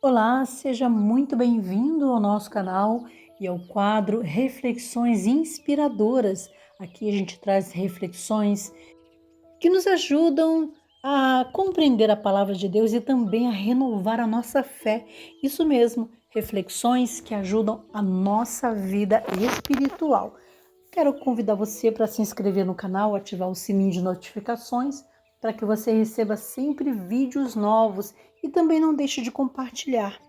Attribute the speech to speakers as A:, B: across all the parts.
A: Olá, seja muito bem-vindo ao nosso canal e ao quadro Reflexões Inspiradoras. Aqui a gente traz reflexões que nos ajudam a compreender a palavra de Deus e também a renovar a nossa fé. Isso mesmo, reflexões que ajudam a nossa vida espiritual. Quero convidar você para se inscrever no canal, ativar o sininho de notificações, para que você receba sempre vídeos novos e também não deixe de compartilhar.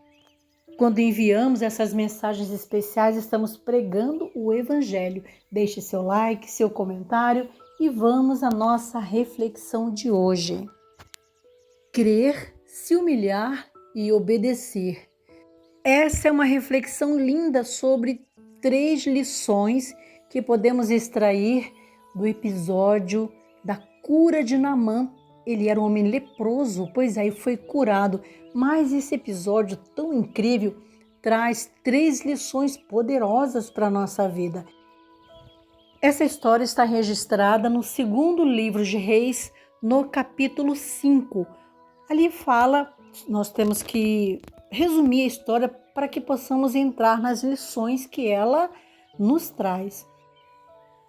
A: Quando enviamos essas mensagens especiais, estamos pregando o Evangelho. Deixe seu like, seu comentário e vamos à nossa reflexão de hoje. Crer, se humilhar e obedecer. Essa é uma reflexão linda sobre 3 lições que podemos extrair do episódio da cura de Naamã. Ele era um homem leproso, pois aí foi curado. Mas esse episódio tão incrível traz 3 lições poderosas para a nossa vida. Essa história está registrada no 2º livro de Reis, no capítulo 5. Ali fala, nós temos que resumir a história para que possamos entrar nas lições que ela nos traz.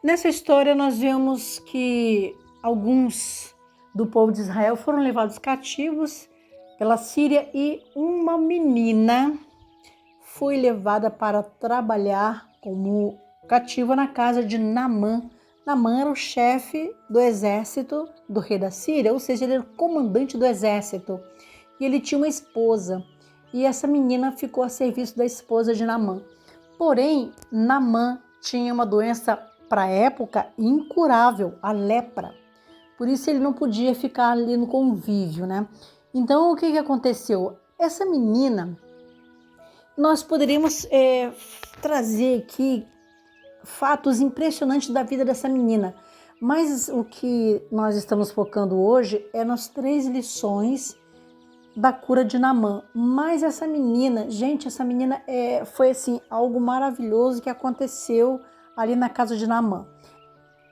A: Nessa história nós vemos que alguns do povo de Israel foram levados cativos pela Síria e uma menina foi levada para trabalhar como cativa na casa de Naamã. Naamã era o chefe do exército do rei da Síria, ou seja, ele era o comandante do exército. E ele tinha uma esposa, e essa menina ficou a serviço da esposa de Naamã. Porém, Naamã tinha uma doença, para a época, incurável, a lepra. Por isso ele não podia ficar ali no convívio, né? Então, o que aconteceu? Essa menina, nós poderíamos trazer aqui fatos impressionantes da vida dessa menina, mas o que nós estamos focando hoje é nas 3 lições da cura de Naamã. Mas essa menina, gente, foi assim, algo maravilhoso que aconteceu ali na casa de Naamã.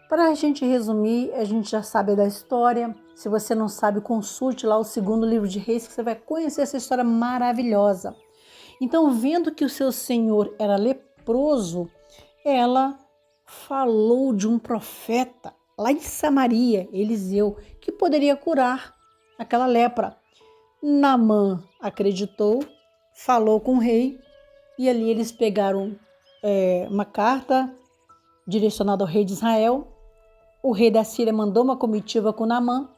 A: Para a gente resumir, a gente já sabe da história. Se você não sabe, consulte lá o 2º livro de Reis, que você vai conhecer essa história maravilhosa. Então, vendo que o seu senhor era leproso, ela falou de um profeta lá em Samaria, Eliseu, que poderia curar aquela lepra. Naamã acreditou, falou com o rei e ali eles pegaram uma carta direcionada ao rei de Israel. O rei da Síria mandou uma comitiva com Naamã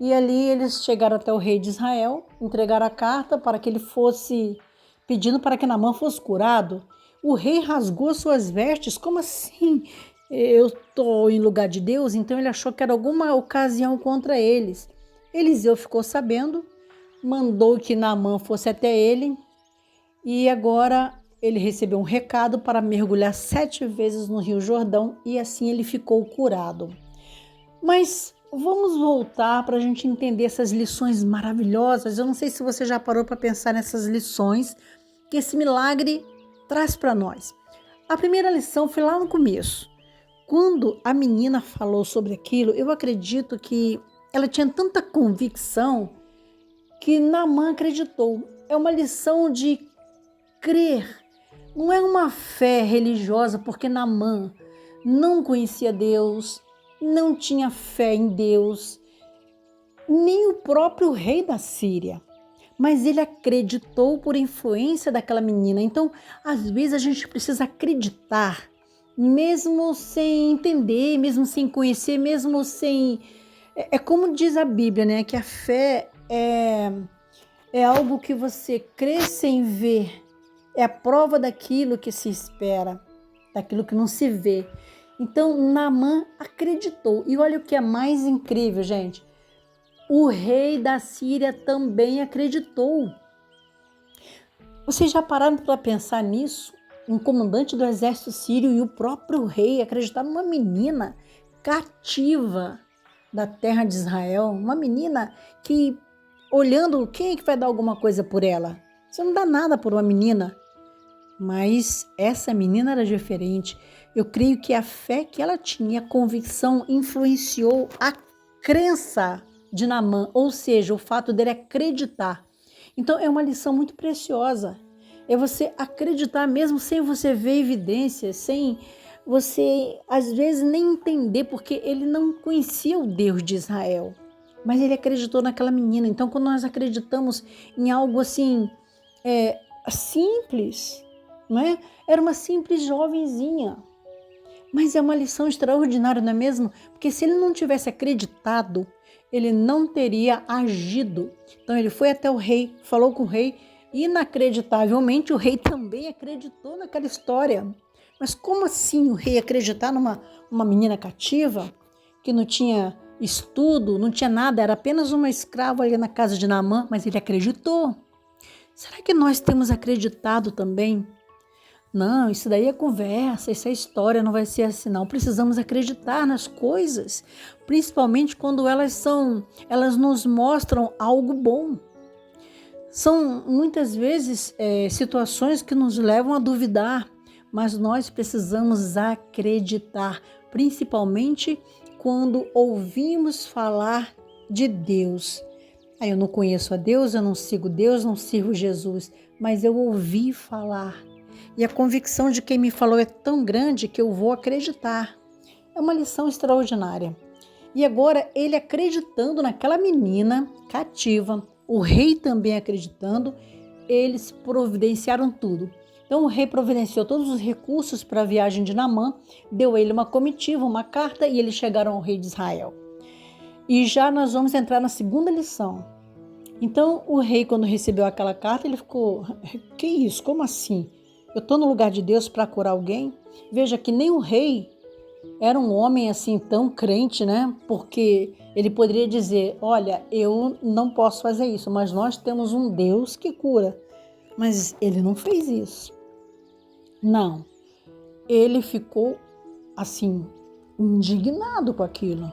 A: e ali eles chegaram até o rei de Israel, entregaram a carta para que ele fosse pedindo para que Naamã fosse curado. O rei rasgou suas vestes. Como assim? Eu estou em lugar de Deus? Então ele achou que era alguma ocasião contra eles. Eliseu ficou sabendo, mandou que Naamã fosse até ele e agora ele recebeu um recado para mergulhar 7 vezes no Rio Jordão e assim ele ficou curado. Mas vamos voltar para a gente entender essas lições maravilhosas. Eu não sei se você já parou para pensar nessas lições que esse milagre traz para nós. A primeira lição foi lá no começo. Quando a menina falou sobre aquilo, eu acredito que ela tinha tanta convicção que Naamã acreditou. É uma lição de crer. Não é uma fé religiosa, porque Naamã não conhecia Deus, não tinha fé em Deus, nem o próprio rei da Síria. Mas ele acreditou por influência daquela menina. Então, às vezes a gente precisa acreditar, mesmo sem entender, mesmo sem conhecer, mesmo sem... É como diz a Bíblia, né? Que a fé é algo que você crê sem ver. É a prova daquilo que se espera, daquilo que não se vê. Então, Naamã acreditou. E olha o que é mais incrível, gente. O rei da Síria também acreditou. Vocês já pararam para pensar nisso? Um comandante do exército sírio e o próprio rei acreditaram numa menina cativa da terra de Israel. Uma menina que, olhando, quem é que vai dar alguma coisa por ela? Você não dá nada por uma menina. Mas essa menina era diferente. Eu creio que a fé que ela tinha, a convicção, influenciou a crença de Naamã, ou seja, o fato dele acreditar. Então é uma lição muito preciosa. É você acreditar mesmo sem você ver evidências, sem você às vezes nem entender, porque ele não conhecia o Deus de Israel, mas ele acreditou naquela menina. Então quando nós acreditamos em algo assim, simples, não é? Era uma simples jovenzinha, mas é uma lição extraordinária, não é mesmo? Porque se ele não tivesse acreditado, ele não teria agido. Então ele foi até o rei, falou com o rei, e inacreditavelmente o rei também acreditou naquela história. Mas como assim o rei acreditar numa menina cativa, que não tinha estudo, não tinha nada, era apenas uma escrava ali na casa de Naamã, mas ele acreditou. Será que nós temos acreditado também? Não, isso daí é conversa, isso é história, não vai ser assim não. Precisamos acreditar nas coisas, principalmente quando elas nos mostram algo bom. São muitas vezes situações que nos levam a duvidar, mas nós precisamos acreditar, principalmente quando ouvimos falar de Deus. Eu não conheço a Deus, eu não sigo Deus, não sirvo Jesus, mas eu ouvi falar. E a convicção de quem me falou é tão grande que eu vou acreditar. É uma lição extraordinária. E agora ele acreditando naquela menina cativa, o rei também acreditando, eles providenciaram tudo. Então o rei providenciou todos os recursos para a viagem de Naamã, deu a ele uma comitiva, uma carta, e eles chegaram ao rei de Israel. E já nós vamos entrar na segunda lição. Então o rei, quando recebeu aquela carta, ele ficou: que isso? Como assim? Eu estou no lugar de Deus para curar alguém? Veja que nem o rei era um homem assim tão crente, né? Porque ele poderia dizer: olha, eu não posso fazer isso, mas nós temos um Deus que cura. Mas ele não fez isso. Não. Ele ficou assim, indignado com aquilo.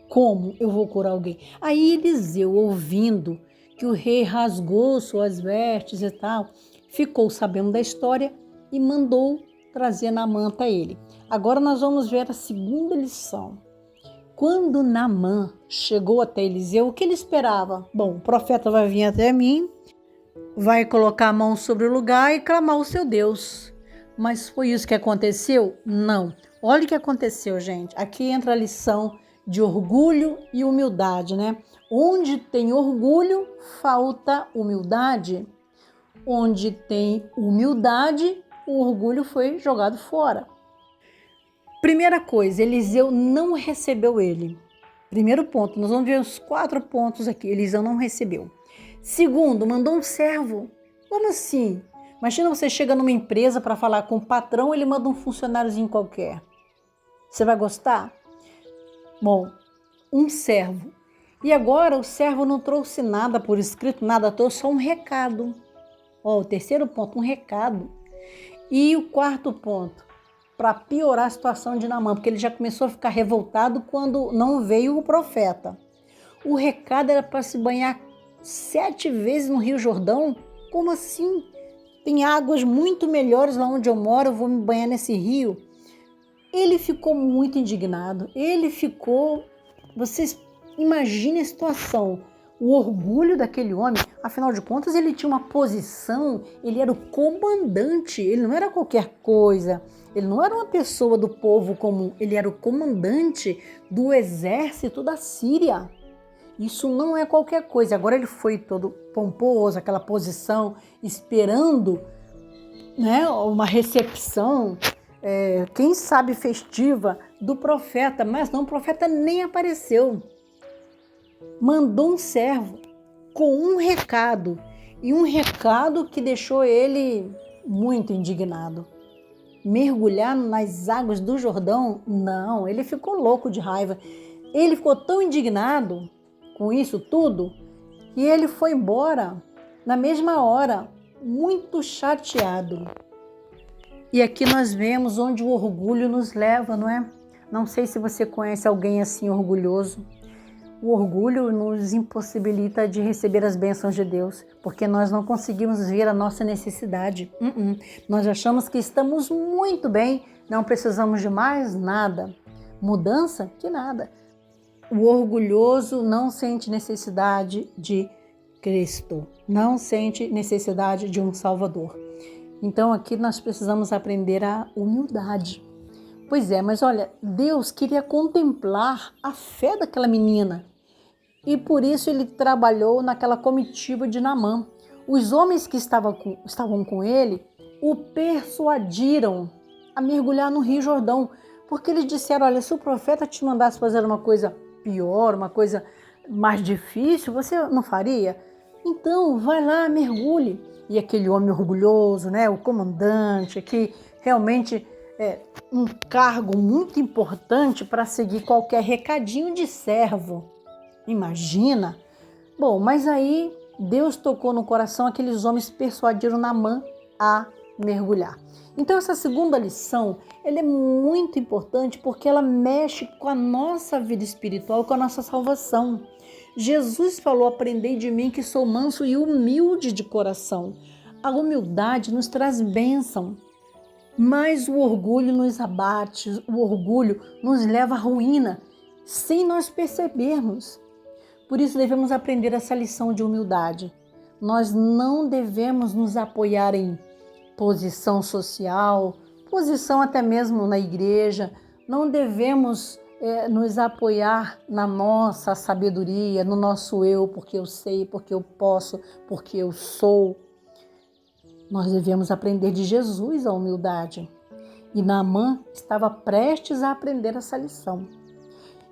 A: Como eu vou curar alguém? Aí Eliseu, ouvindo que o rei rasgou suas vestes e tal, ficou sabendo da história e mandou trazer Naamã a ele. Agora nós vamos ver a segunda lição. Quando Naamã chegou até Eliseu, o que ele esperava? Bom, o profeta vai vir até mim, vai colocar a mão sobre o lugar e clamar o seu Deus. Mas foi isso que aconteceu? Não. Olha o que aconteceu, gente. Aqui entra a lição de orgulho e humildade, né? Onde tem orgulho, falta humildade. Onde tem humildade, o orgulho foi jogado fora. Primeira coisa, Eliseu não recebeu ele. Primeiro ponto, nós vamos ver os 4 pontos aqui. Eliseu não recebeu. Segundo, mandou um servo. Como assim? Imagina você chega numa empresa para falar com o patrão, ele manda um funcionáriozinho qualquer. Você vai gostar? Bom, um servo. E agora o servo não trouxe nada por escrito, nada, trouxe só um recado. O terceiro ponto, um recado. E o 4º ponto, para piorar a situação de Naamã, porque ele já começou a ficar revoltado quando não veio o profeta. O recado era para se banhar 7 vezes no Rio Jordão. Como assim? Tem águas muito melhores lá onde eu moro, eu vou me banhar nesse rio. Ele ficou muito indignado. Vocês imaginem a situação. O orgulho daquele homem, afinal de contas, ele tinha uma posição, ele era o comandante, ele não era qualquer coisa, ele não era uma pessoa do povo comum, ele era o comandante do exército da Síria. Isso não é qualquer coisa. Agora ele foi todo pomposo, aquela posição, esperando, né, uma recepção, quem sabe festiva, do profeta, mas não, o profeta nem apareceu. Mandou um servo com um recado, e um recado que deixou ele muito indignado. Mergulhar nas águas do Jordão? Não, ele ficou louco de raiva. Ele ficou tão indignado com isso tudo que ele foi embora na mesma hora, muito chateado. E aqui nós vemos onde o orgulho nos leva, não é? Não sei se você conhece alguém assim orgulhoso. O orgulho nos impossibilita de receber as bênçãos de Deus, porque nós não conseguimos ver a nossa necessidade. Nós achamos que estamos muito bem, não precisamos de mais nada. Mudança? Que nada. O orgulhoso não sente necessidade de Cristo, não sente necessidade de um Salvador. Então aqui nós precisamos aprender a humildade. Pois é, mas olha, Deus queria contemplar a fé daquela menina e por isso ele trabalhou naquela comitiva de Naamã. Os homens que estavam com ele o persuadiram a mergulhar no Rio Jordão, porque eles disseram, olha, se o profeta te mandasse fazer uma coisa pior, uma coisa mais difícil, você não faria? Então, vai lá, mergulhe. E aquele homem orgulhoso, né, o comandante, que realmente é um cargo muito importante para seguir qualquer recadinho de servo. Imagina? Bom, mas aí Deus tocou no coração, aqueles homens persuadiram Naamã a mergulhar. Então essa segunda lição, ela é muito importante porque ela mexe com a nossa vida espiritual, com a nossa salvação. Jesus falou, aprendei de mim que sou manso e humilde de coração. A humildade nos traz bênção, mas o orgulho nos abate, o orgulho nos leva à ruína, sem nós percebermos. Por isso devemos aprender essa lição de humildade. Nós não devemos nos apoiar em posição social, posição até mesmo na igreja. Não devemos nos apoiar na nossa sabedoria, no nosso eu, porque eu sei, porque eu posso, porque eu sou. Nós devemos aprender de Jesus a humildade. E Naamã estava prestes a aprender essa lição.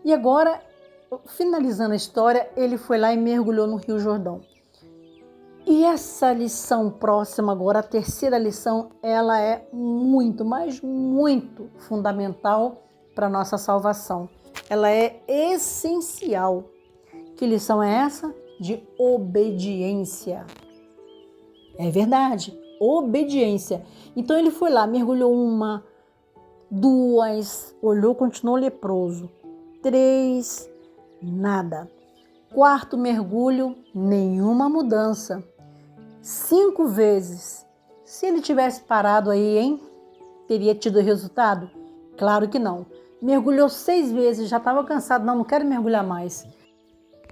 A: E agora, finalizando a história, ele foi lá e mergulhou no Rio Jordão. E essa lição próxima agora, a terceira lição, ela é muito, mas muito fundamental para a nossa salvação. Ela é essencial. Que lição é essa? De obediência. É verdade, obediência. Então ele foi lá, mergulhou 1, 2, olhou, continuou leproso. 3, nada. 4º mergulho, nenhuma mudança. 5 vezes. Se ele tivesse parado aí, hein? Teria tido resultado? Claro que não. Mergulhou 6 vezes, já estava cansado. Não quero mergulhar mais.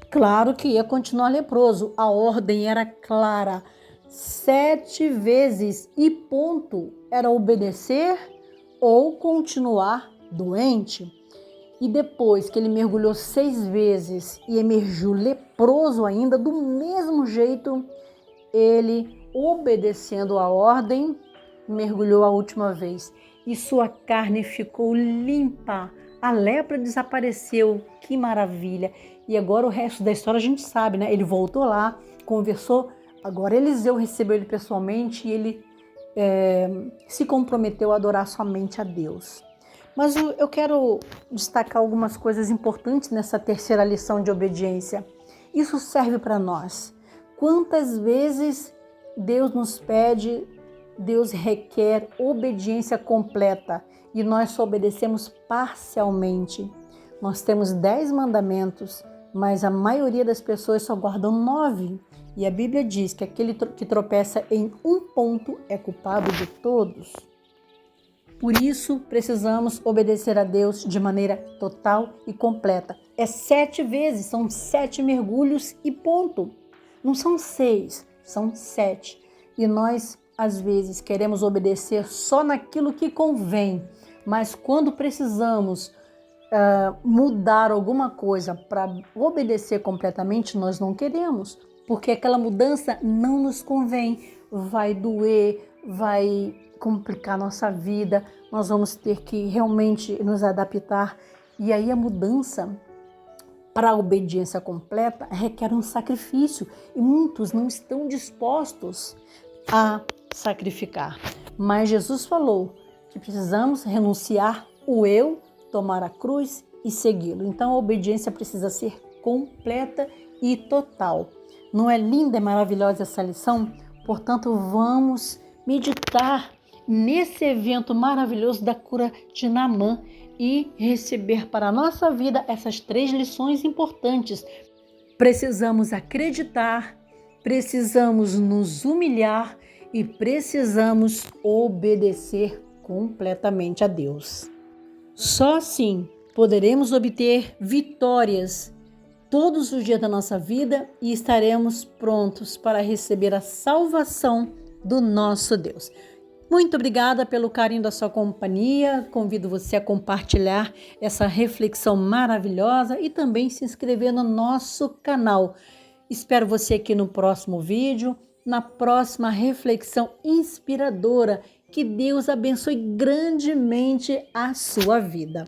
A: Claro que ia continuar leproso. A ordem era clara. 7 vezes e ponto. Era obedecer ou continuar doente. E depois que ele mergulhou 6 vezes e emergiu leproso ainda, do mesmo jeito, ele, obedecendo a ordem, mergulhou a última vez. E sua carne ficou limpa. A lepra desapareceu. Que maravilha! E agora o resto da história a gente sabe, né? Ele voltou lá, conversou. Agora Eliseu recebeu ele pessoalmente e ele se comprometeu a adorar somente a Deus. Mas eu quero destacar algumas coisas importantes nessa terceira lição de obediência. Isso serve para nós. Quantas vezes Deus nos pede, Deus requer obediência completa e nós só obedecemos parcialmente. Nós temos 10 mandamentos, mas a maioria das pessoas só guardam 9. E a Bíblia diz que aquele que tropeça em um ponto é culpado de todos. Por isso, precisamos obedecer a Deus de maneira total e completa. É 7 vezes, são 7 mergulhos e ponto. Não são 6, são 7. E nós, às vezes, queremos obedecer só naquilo que convém. Mas quando precisamos mudar alguma coisa para obedecer completamente, nós não queremos. Porque aquela mudança não nos convém. Vai doer, vai complicar nossa vida, nós vamos ter que realmente nos adaptar. E aí a mudança para a obediência completa requer um sacrifício e muitos não estão dispostos a sacrificar. Mas Jesus falou que precisamos renunciar o eu, tomar a cruz e segui-lo. Então a obediência precisa ser completa e total. Não é linda e maravilhosa essa lição? Portanto, vamos meditar nesse evento maravilhoso da cura de Naamã e receber para a nossa vida essas 3 lições importantes. Precisamos acreditar, precisamos nos humilhar e precisamos obedecer completamente a Deus. Só assim poderemos obter vitórias todos os dias da nossa vida e estaremos prontos para receber a salvação do nosso Deus. Muito obrigada pelo carinho da sua companhia. Convido você a compartilhar essa reflexão maravilhosa e também se inscrever no nosso canal. Espero você aqui no próximo vídeo, na próxima reflexão inspiradora. Que Deus abençoe grandemente a sua vida.